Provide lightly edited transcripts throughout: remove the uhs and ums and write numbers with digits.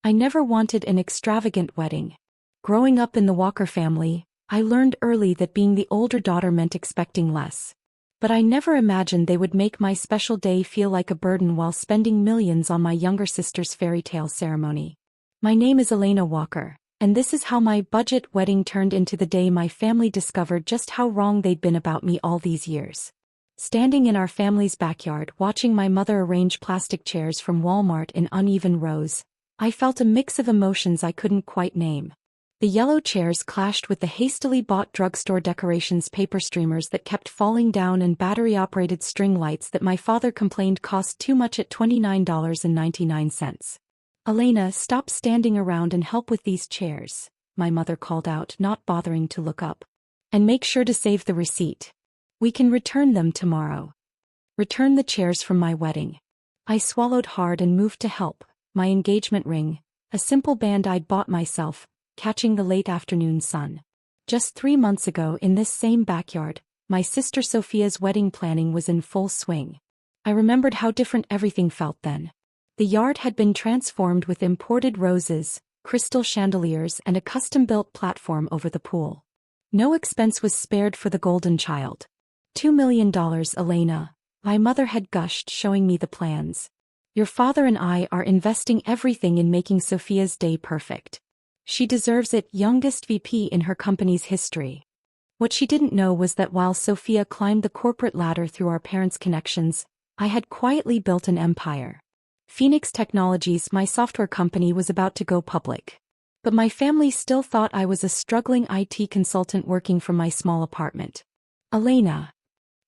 I never wanted an extravagant wedding. Growing up in the Walker family, I learned early that being the older daughter meant expecting less. But I never imagined they would make my special day feel like a burden while spending millions on my younger sister's fairy tale ceremony. My name is Elena Walker, and this is how my budget wedding turned into the day my family discovered just how wrong they'd been about me all these years. Standing in our family's backyard watching my mother arrange plastic chairs from Walmart in uneven rows, I felt a mix of emotions I couldn't quite name. The yellow chairs clashed with the hastily bought drugstore decorations, paper streamers that kept falling down, and battery-operated string lights that my father complained cost too much at $29.99. "Elena, stop standing around and help with these chairs," my mother called out, not bothering to look up. "And make sure to save the receipt. We can return them tomorrow." Return the chairs from my wedding. I swallowed hard and moved to help. My engagement ring, a simple band I'd bought myself, catching the late afternoon sun. Just 3 months ago in this same backyard, my sister Sophia's wedding planning was in full swing. I remembered how different everything felt then. The yard had been transformed with imported roses, crystal chandeliers, and a custom-built platform over the pool. No expense was spared for the golden child. $2 million, Elena, my mother had gushed, showing me the plans. "Your father and I are investing everything in making Sophia's day perfect. She deserves it, youngest VP in her company's history." What she didn't know was that while Sophia climbed the corporate ladder through our parents' connections, I had quietly built an empire. Phoenix Technologies, my software company, was about to go public. But my family still thought I was a struggling IT consultant working from my small apartment. "Elena."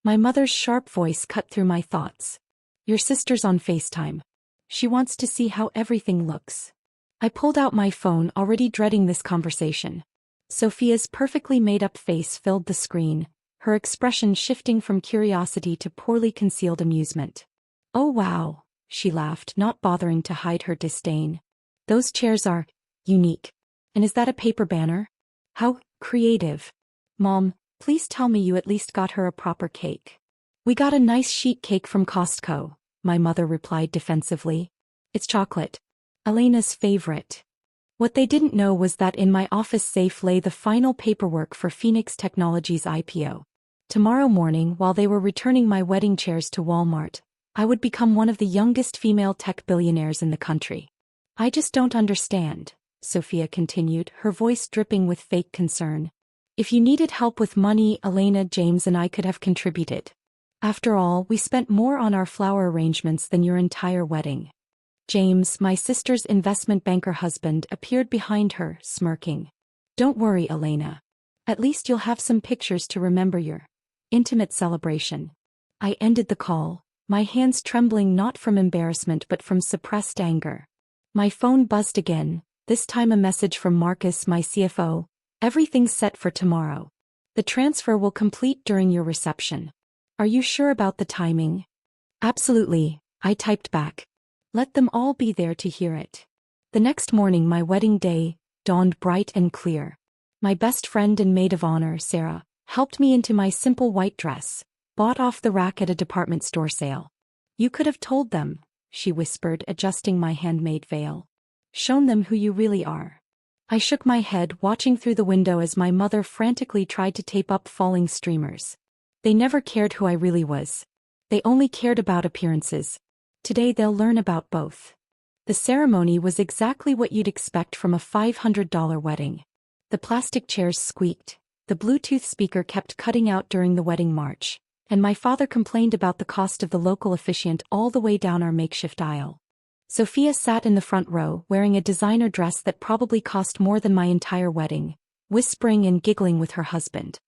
My mother's sharp voice cut through my thoughts. "Your sister's on FaceTime. She wants to see how everything looks." I pulled out my phone, already dreading this conversation. Sophia's perfectly made-up face filled the screen, her expression shifting from curiosity to poorly concealed amusement. "Oh wow," she laughed, not bothering to hide her disdain. "Those chairs are unique. And is that a paper banner? How creative. Mom, please tell me you at least got her a proper cake." "We got a nice sheet cake from Costco," my mother replied defensively. "It's chocolate. Elena's favorite." What they didn't know was that in my office safe lay the final paperwork for Phoenix Technologies' IPO. Tomorrow morning, while they were returning my wedding chairs to Walmart, I would become one of the youngest female tech billionaires in the country. "I just don't understand," Sophia continued, her voice dripping with fake concern. "If you needed help with money, Elena, James and I could have contributed. After all, we spent more on our flower arrangements than your entire wedding." James, my sister's investment banker husband, appeared behind her, smirking. "Don't worry, Elena. At least you'll have some pictures to remember your intimate celebration." I ended the call, my hands trembling not from embarrassment but from suppressed anger. My phone buzzed again, this time a message from Marcus, my CFO. "Everything's set for tomorrow. The transfer will complete during your reception. Are you sure about the timing?" "Absolutely," I typed back. "Let them all be there to hear it." The next morning, my wedding day dawned bright and clear. My best friend and maid of honor, Sarah, helped me into my simple white dress, bought off the rack at a department store sale. "You could have told them," she whispered, adjusting my handmade veil. "Shown them who you really are." I shook my head, watching through the window as my mother frantically tried to tape up falling streamers. They never cared who I really was. They only cared about appearances. Today they'll learn about both. The ceremony was exactly what you'd expect from a $500 wedding. The plastic chairs squeaked, the Bluetooth speaker kept cutting out during the wedding march, and my father complained about the cost of the local officiant all the way down our makeshift aisle. Sophia sat in the front row, wearing a designer dress that probably cost more than my entire wedding, whispering and giggling with her husband.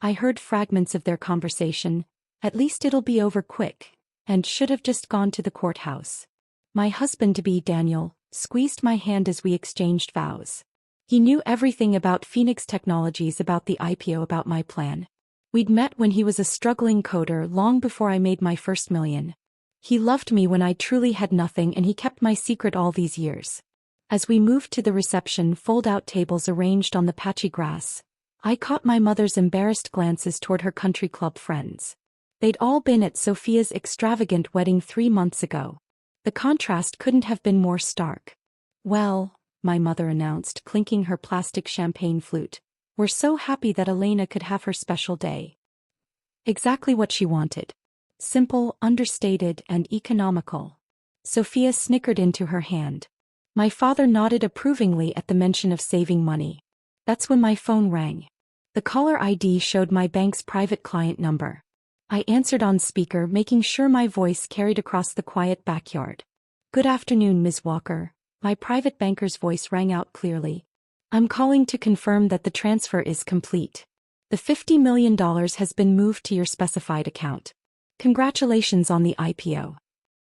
I heard fragments of their conversation. "At least it'll be over quick," and "should have just gone to the courthouse." My husband-to-be, Daniel, squeezed my hand as we exchanged vows. He knew everything about Phoenix Technologies, about the IPO, about my plan. We'd met when he was a struggling coder long before I made my first million. He loved me when I truly had nothing, and he kept my secret all these years. As we moved to the reception, fold-out tables arranged on the patchy grass, I caught my mother's embarrassed glances toward her country club friends. They'd all been at Sophia's extravagant wedding 3 months ago. The contrast couldn't have been more stark. "Well," my mother announced, clinking her plastic champagne flute. "We're so happy that Elena could have her special day." Exactly what she wanted. Simple, understated, and economical. Sophia snickered into her hand. My father nodded approvingly at the mention of saving money. That's when my phone rang. The caller ID showed my bank's private client number. I answered on speaker, making sure my voice carried across the quiet backyard. "Good afternoon, Ms. Walker." My private banker's voice rang out clearly. "I'm calling to confirm that the transfer is complete. The $50 million has been moved to your specified account. Congratulations on the IPO."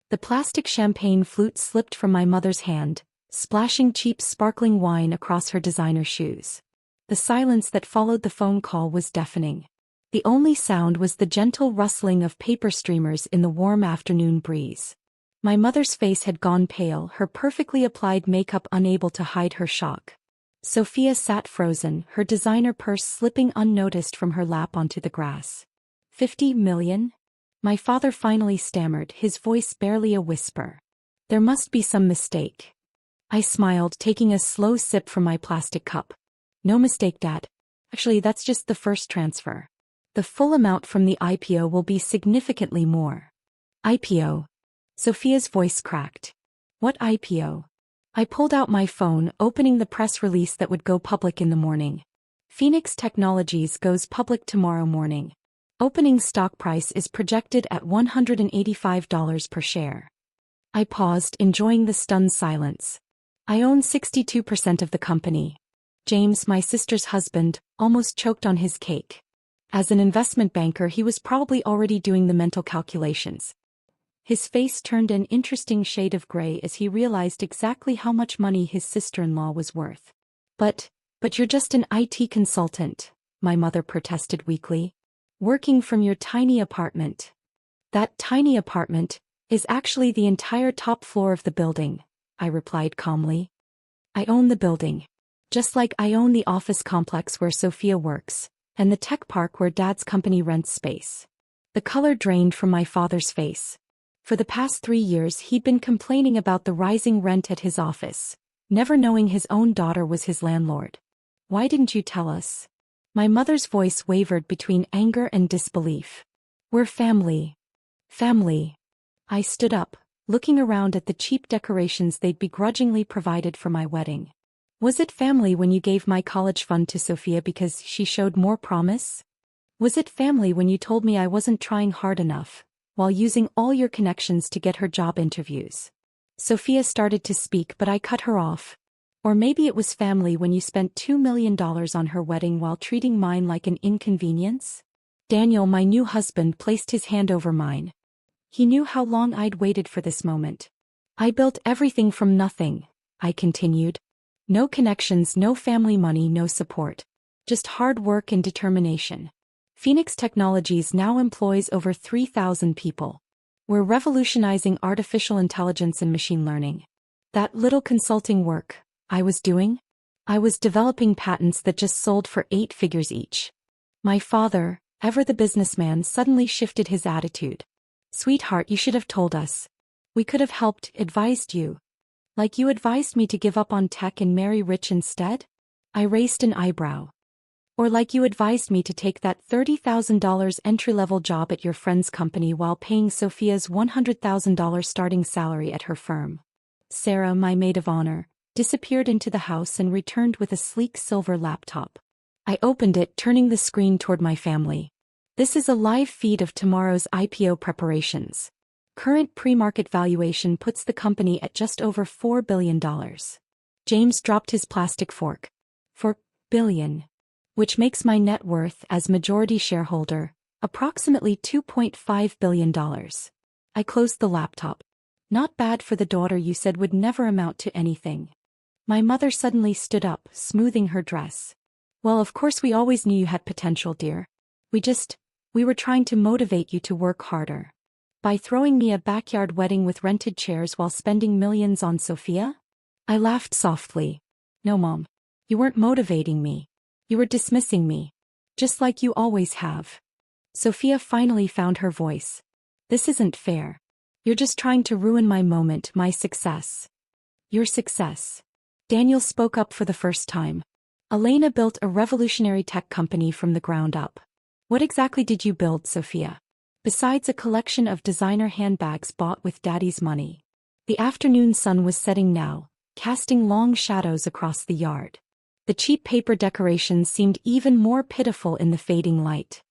The plastic champagne flute slipped from my mother's hand, splashing cheap sparkling wine across her designer shoes. The silence that followed the phone call was deafening. The only sound was the gentle rustling of paper streamers in the warm afternoon breeze. My mother's face had gone pale, her perfectly applied makeup unable to hide her shock. Sophia sat frozen, her designer purse slipping unnoticed from her lap onto the grass. "50 million?" My father finally stammered, his voice barely a whisper. "There must be some mistake." I smiled, taking a slow sip from my plastic cup. "No mistake, Dad. Actually, that's just the first transfer. The full amount from the IPO will be significantly more." "IPO?" Sophia's voice cracked. "What IPO?" I pulled out my phone, opening the press release that would go public in the morning. "Phoenix Technologies goes public tomorrow morning. Opening stock price is projected at $185 per share." I paused, enjoying the stunned silence. "I own 62% of the company." James, my sister's husband, almost choked on his cake. As an investment banker, he was probably already doing the mental calculations. His face turned an interesting shade of gray as he realized exactly how much money his sister-in-law was worth. But you're just an IT consultant," my mother protested weakly. "Working from your tiny apartment." "That tiny apartment is actually the entire top floor of the building," I replied calmly. "I own the building. Just like I own the office complex where Sophia works, and the tech park where Dad's company rents space." The color drained from my father's face. For the past 3 years he'd been complaining about the rising rent at his office, never knowing his own daughter was his landlord. "Why didn't you tell us?" My mother's voice wavered between anger and disbelief. "We're family." "Family." I stood up, looking around at the cheap decorations they'd begrudgingly provided for my wedding. "Was it family when you gave my college fund to Sophia because she showed more promise? Was it family when you told me I wasn't trying hard enough, while using all your connections to get her job interviews?" Sophia started to speak, but I cut her off. "Or maybe it was family when you spent $2 million on her wedding while treating mine like an inconvenience?" Daniel, my new husband, placed his hand over mine. He knew how long I'd waited for this moment. "I built everything from nothing," I continued. "No connections, no family money, no support. Just hard work and determination. Phoenix Technologies now employs over 3,000 people. We're revolutionizing artificial intelligence and machine learning. That little consulting work I was doing? I was developing patents that just sold for 8 figures each." My father, ever the businessman, suddenly shifted his attitude. "Sweetheart, you should have told us. We could have helped, advised you. Like you advised me to give up on tech and marry rich instead?" I raised an eyebrow. "Or like you advised me to take that $30,000 entry-level job at your friend's company while paying Sophia's $100,000 starting salary at her firm." Sarah, my maid of honor, disappeared into the house and returned with a sleek silver laptop. I opened it, turning the screen toward my family. "This is a live feed of tomorrow's IPO preparations. Current pre-market valuation puts the company at just over $4 billion. James dropped his plastic fork. "4 billion. Which makes my net worth as majority shareholder approximately $2.5 billion. I closed the laptop. "Not bad for the daughter you said would never amount to anything." My mother suddenly stood up, smoothing her dress. "Well, of course we always knew you had potential, dear. We were trying to motivate you to work harder. By throwing me a backyard wedding with rented chairs while spending millions on Sophia?" I laughed softly. "No, Mom. You weren't motivating me. You were dismissing me. Just like you always have." Sophia finally found her voice. "This isn't fair. You're just trying to ruin my moment, my success." "Your success. Daniel spoke up for the first time. Elena built a revolutionary tech company from the ground up. What exactly did you build, Sophia? Besides a collection of designer handbags bought with daddy's money. The afternoon sun was setting now, casting long shadows across the yard. The cheap paper decorations seemed even more pitiful in the fading light.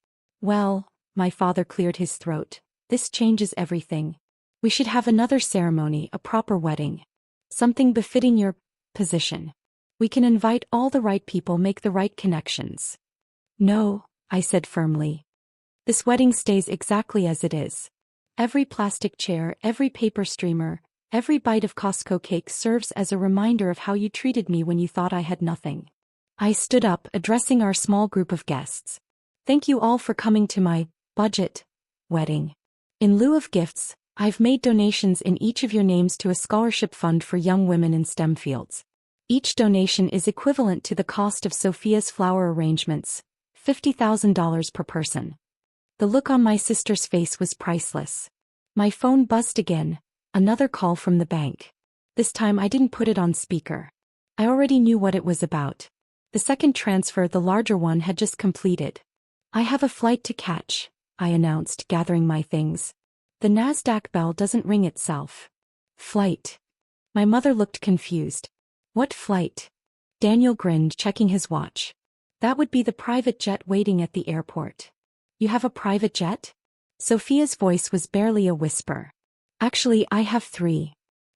Well, my father cleared his throat, this changes everything. We should have another ceremony, a proper wedding. Something befitting your position. We can invite all the right people, make the right connections. No, I said firmly. This wedding stays exactly as it is. Every plastic chair, every paper streamer, every bite of Costco cake serves as a reminder of how you treated me when you thought I had nothing. I stood up, addressing our small group of guests. Thank you all for coming to my budget wedding. In lieu of gifts, I've made donations in each of your names to a scholarship fund for young women in STEM fields. Each donation is equivalent to the cost of Sophia's flower arrangements, $50,000 per person. The look on my sister's face was priceless. My phone buzzed again, another call from the bank. This time I didn't put it on speaker. I already knew what it was about. The second transfer, the larger one, had just completed. I have a flight to catch, I announced, gathering my things. The NASDAQ bell doesn't ring itself. Flight. My mother looked confused. What flight? Daniel grinned, checking his watch. That would be the private jet waiting at the airport. You have a private jet? Sophia's voice was barely a whisper. Actually, I have 3.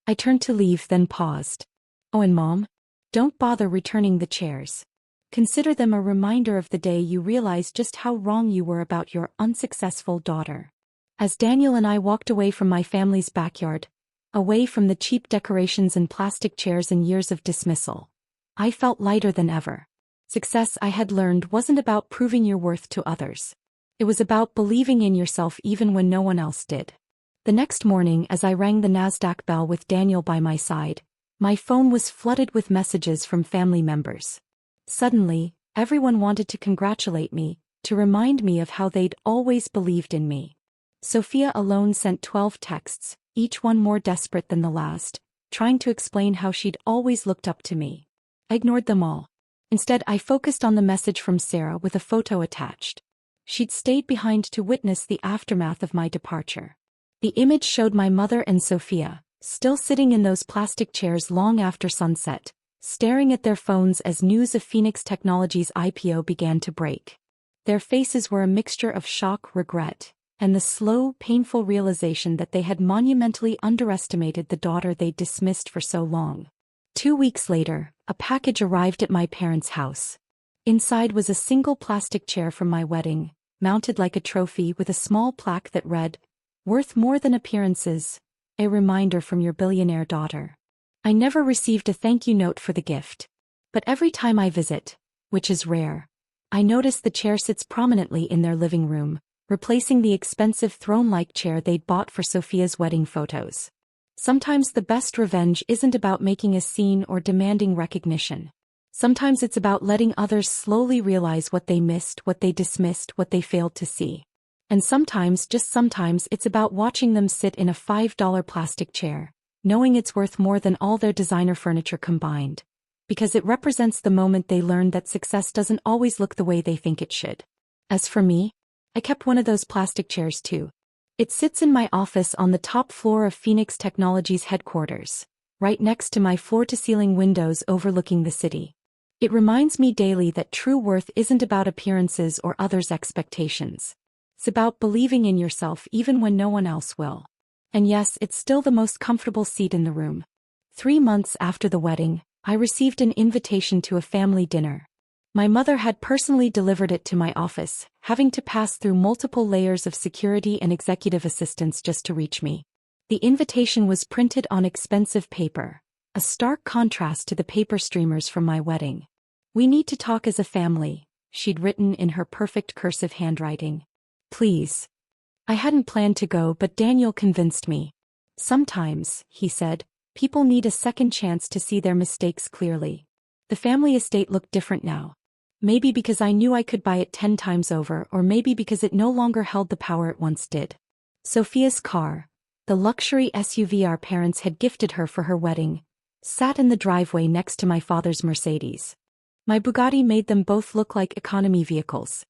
I turned to leave, then paused. Oh, and Mom? Don't bother returning the chairs. Consider them a reminder of the day you realized just how wrong you were about your unsuccessful daughter. As Daniel and I walked away from my family's backyard, away from the cheap decorations and plastic chairs and years of dismissal, I felt lighter than ever. Success, I had learned, wasn't about proving your worth to others. It was about believing in yourself even when no one else did. The next morning, as I rang the NASDAQ bell with Daniel by my side, my phone was flooded with messages from family members. Suddenly, everyone wanted to congratulate me, to remind me of how they'd always believed in me. Sophia alone sent 12 texts, each one more desperate than the last, trying to explain how she'd always looked up to me. I ignored them all. Instead, I focused on the message from Sarah with a photo attached. She'd stayed behind to witness the aftermath of my departure. The image showed my mother and Sophia, still sitting in those plastic chairs long after sunset, staring at their phones as news of Phoenix Technologies' IPO began to break. Their faces were a mixture of shock, regret, and the slow, painful realization that they had monumentally underestimated the daughter they'd dismissed for so long. 2 weeks later, a package arrived at my parents' house. Inside was a single plastic chair from my wedding, mounted like a trophy with a small plaque that read, "Worth more than appearances, a reminder from your billionaire daughter." I never received a thank you note for the gift. But every time I visit, which is rare, I notice the chair sits prominently in their living room, replacing the expensive throne-like chair they'd bought for Sophia's wedding photos. Sometimes the best revenge isn't about making a scene or demanding recognition. Sometimes it's about letting others slowly realize what they missed, what they dismissed, what they failed to see. And sometimes, just sometimes, it's about watching them sit in a $5 plastic chair, knowing it's worth more than all their designer furniture combined. Because it represents the moment they learned that success doesn't always look the way they think it should. As for me, I kept one of those plastic chairs too. It sits in my office on the top floor of Phoenix Technologies headquarters, right next to my floor-to-ceiling windows overlooking the city. It reminds me daily that true worth isn't about appearances or others' expectations. It's about believing in yourself even when no one else will. And yes, it's still the most comfortable seat in the room. 3 months after the wedding, I received an invitation to a family dinner. My mother had personally delivered it to my office, having to pass through multiple layers of security and executive assistance just to reach me. The invitation was printed on expensive paper, a stark contrast to the paper streamers from my wedding. "We need to talk as a family," she'd written in her perfect cursive handwriting. "Please." I hadn't planned to go, but Daniel convinced me. "Sometimes," he said, "people need a second chance to see their mistakes clearly." The family estate looked different now. Maybe because I knew I could buy it 10 times over, or maybe because it no longer held the power it once did. Sophia's car, the luxury SUV our parents had gifted her for her wedding, sat in the driveway next to my father's Mercedes. My Bugatti made them both look like economy vehicles.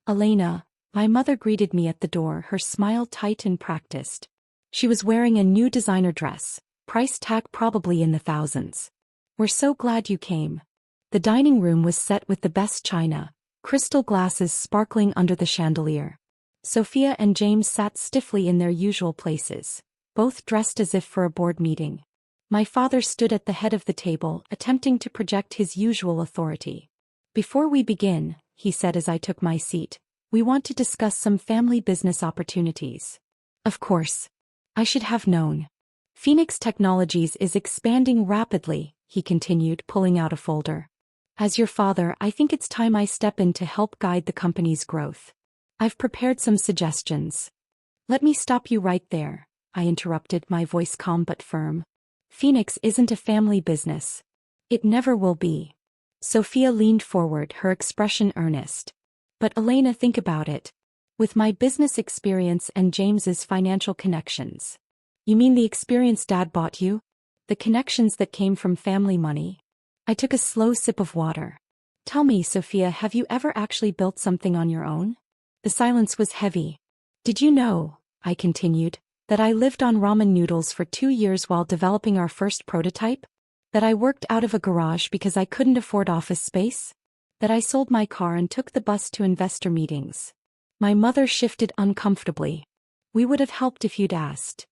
Elena, my mother greeted me at the door, her smile tight and practiced. She was wearing a new designer dress, price tag probably in the thousands. "We're so glad you came." The dining room was set with the best china, crystal glasses sparkling under the chandelier. Sophia and James sat stiffly in their usual places, both dressed as if for a board meeting. My father stood at the head of the table, attempting to project his usual authority. "Before we begin," he said as I took my seat, "we want to discuss some family business opportunities." Of course. I should have known. "Phoenix Technologies is expanding rapidly," he continued, pulling out a folder. "As your father, I think it's time I step in to help guide the company's growth. I've prepared some suggestions." "Let me stop you right there," I interrupted, my voice calm but firm. "Phoenix isn't a family business. It never will be." Sophia leaned forward, her expression earnest. "But Elena, think about it. With my business experience and James's financial connections." "You mean the experience Dad bought you? The connections that came from family money?" I took a slow sip of water. "Tell me, Sophia, have you ever actually built something on your own?" The silence was heavy. "Did you know," I continued, "that I lived on ramen noodles for 2 years while developing our first prototype? That I worked out of a garage because I couldn't afford office space? That I sold my car and took the bus to investor meetings?" My mother shifted uncomfortably. "We would have helped if you'd asked."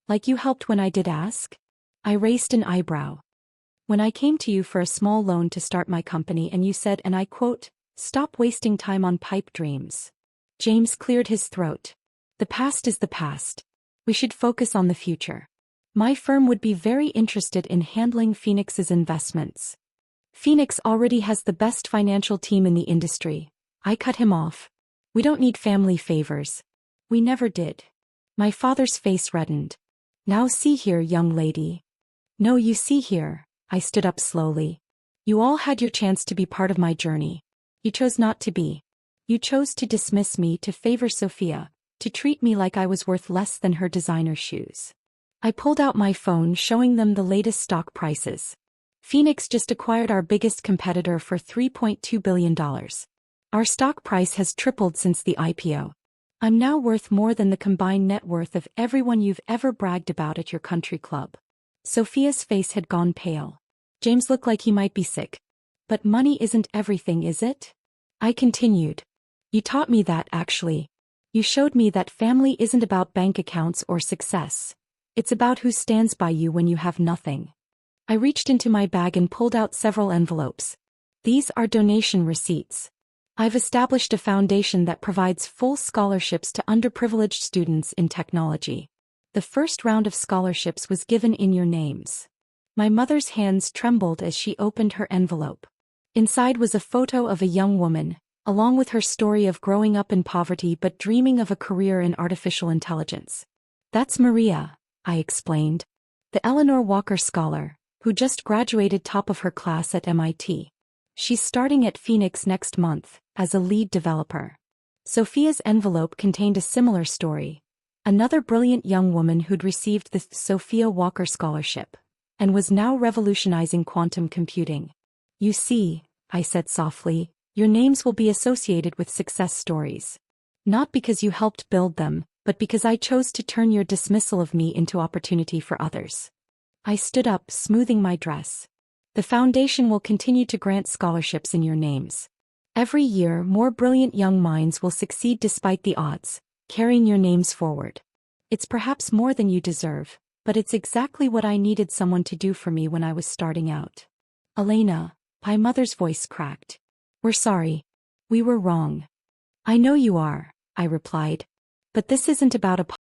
"Like you helped when I did ask?" I raised an eyebrow. "When I came to you for a small loan to start my company and you said, and I quote, 'Stop wasting time on pipe dreams.'" James cleared his throat. "The past is the past. We should focus on the future. My firm would be very interested in handling Phoenix's investments." "Phoenix already has the best financial team in the industry," I cut him off. "We don't need family favors. We never did." My father's face reddened. "Now see here, young lady." "No, you see here." I stood up slowly. "You all had your chance to be part of my journey. You chose not to be. You chose to dismiss me, to favor Sophia, to treat me like I was worth less than her designer shoes." I pulled out my phone, showing them the latest stock prices. "Phoenix just acquired our biggest competitor for $3.2 billion. Our stock price has tripled since the IPO. I'm now worth more than the combined net worth of everyone you've ever bragged about at your country club." Sophia's face had gone pale. James looked like he might be sick. "But money isn't everything, is it?" I continued. "You taught me that, actually. You showed me that family isn't about bank accounts or success. It's about who stands by you when you have nothing." I reached into my bag and pulled out several envelopes. "These are donation receipts. I've established a foundation that provides full scholarships to underprivileged students in technology. The first round of scholarships was given in your names." My mother's hands trembled as she opened her envelope. Inside was a photo of a young woman, along with her story of growing up in poverty but dreaming of a career in artificial intelligence. "That's Maria," I explained. "The Elena Walker scholar, who just graduated top of her class at MIT. She's starting at Phoenix next month, as a lead developer." Sophia's envelope contained a similar story. Another brilliant young woman who'd received the Sophia Walker Scholarship, and was now revolutionizing quantum computing. "You see," I said softly, "your names will be associated with success stories. Not because you helped build them, but because I chose to turn your dismissal of me into opportunity for others." I stood up, smoothing my dress. "The foundation will continue to grant scholarships in your names. Every year, more brilliant young minds will succeed despite the odds, carrying your names forward. It's perhaps more than you deserve, but it's exactly what I needed someone to do for me when I was starting out." "Elena," my mother's voice cracked. "We're sorry. We were wrong." "I know you are," I replied. "But this isn't about